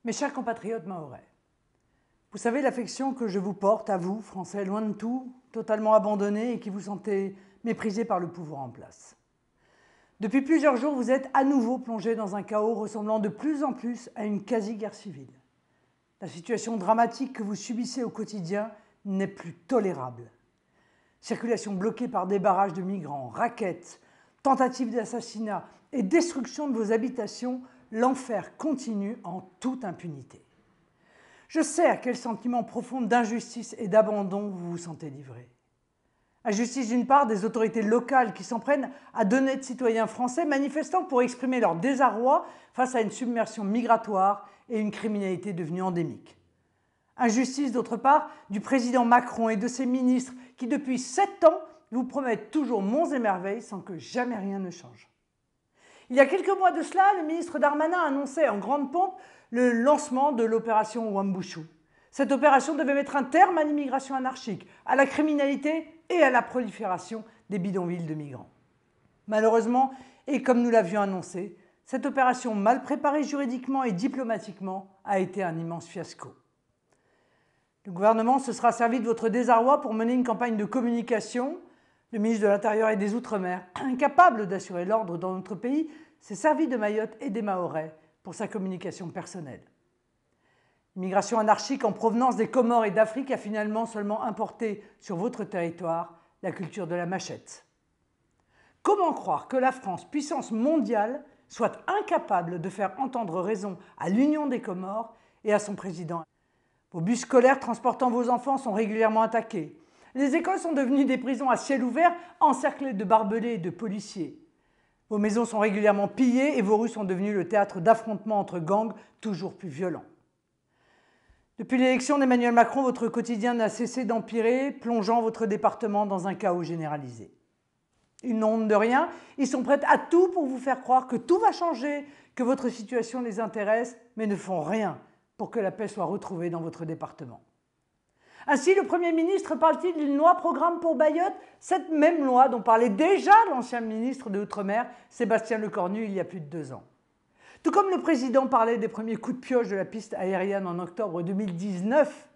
Mes chers compatriotes mahorais, vous savez l'affection que je vous porte à vous, Français, loin de tout, totalement abandonnés et qui vous sentez méprisés par le pouvoir en place. Depuis plusieurs jours, vous êtes à nouveau plongés dans un chaos ressemblant de plus en plus à une quasi-guerre civile. La situation dramatique que vous subissez au quotidien n'est plus tolérable. Circulation bloquée par des barrages de migrants, rackets, tentatives d'assassinat et destruction de vos habitations, l'enfer continue en toute impunité. Je sais à quel sentiment profond d'injustice et d'abandon vous vous sentez livré. Injustice d'une part des autorités locales qui s'en prennent à d'honnêtes citoyens français manifestant pour exprimer leur désarroi face à une submersion migratoire et une criminalité devenue endémique. Injustice d'autre part du président Macron et de ses ministres qui depuis 7 ans vous promettent toujours monts et merveilles sans que jamais rien ne change. Il y a quelques mois de cela, le ministre Darmanin annonçait en grande pompe le lancement de l'opération Wuambushu. Cette opération devait mettre un terme à l'immigration anarchique, à la criminalité et à la prolifération des bidonvilles de migrants. Malheureusement, et comme nous l'avions annoncé, cette opération mal préparée juridiquement et diplomatiquement a été un immense fiasco. Le gouvernement se sera servi de votre désarroi pour mener une campagne de communication. Le ministre de l'Intérieur et des Outre-mer, incapable d'assurer l'ordre dans notre pays, s'est servi de Mayotte et des Mahorais pour sa communication personnelle. L'immigration anarchique en provenance des Comores et d'Afrique a finalement seulement importé sur votre territoire la culture de la machette. Comment croire que la France, puissance mondiale, soit incapable de faire entendre raison à l'Union des Comores et à son président? Vos bus scolaires transportant vos enfants sont régulièrement attaqués. Les écoles sont devenues des prisons à ciel ouvert, encerclées de barbelés et de policiers. Vos maisons sont régulièrement pillées et vos rues sont devenues le théâtre d'affrontements entre gangs toujours plus violents. Depuis l'élection d'Emmanuel Macron, votre quotidien n'a cessé d'empirer, plongeant votre département dans un chaos généralisé. Ils n'ont honte de rien, ils sont prêts à tout pour vous faire croire que tout va changer, que votre situation les intéresse, mais ne font rien pour que la paix soit retrouvée dans votre département. Ainsi, le Premier ministre parle-t-il d'une loi-programme pour Mayotte, cette même loi dont parlait déjà l'ancien ministre de l'Outre-mer, Sébastien Lecornu, il y a plus de 2 ans. Tout comme le président parlait des premiers coups de pioche de la piste aérienne en octobre 2019,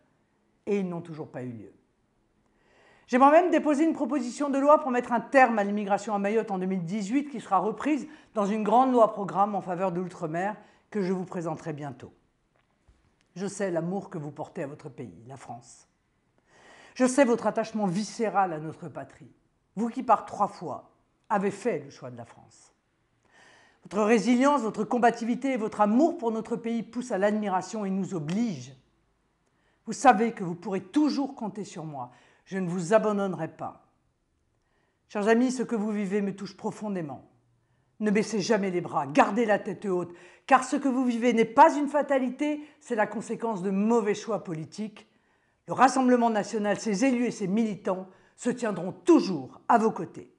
et ils n'ont toujours pas eu lieu. J'aimerais même déposer une proposition de loi pour mettre un terme à l'immigration à Mayotte en 2018, qui sera reprise dans une grande loi-programme en faveur de l'Outre-mer que je vous présenterai bientôt. Je sais l'amour que vous portez à votre pays, la France. Je sais votre attachement viscéral à notre patrie, vous qui par 3 fois avez fait le choix de la France. Votre résilience, votre combativité et votre amour pour notre pays poussent à l'admiration et nous obligent. Vous savez que vous pourrez toujours compter sur moi, je ne vous abandonnerai pas. Chers amis, ce que vous vivez me touche profondément. Ne baissez jamais les bras, gardez la tête haute, car ce que vous vivez n'est pas une fatalité, c'est la conséquence de mauvais choix politiques. Le Rassemblement national, ses élus et ses militants se tiendront toujours à vos côtés.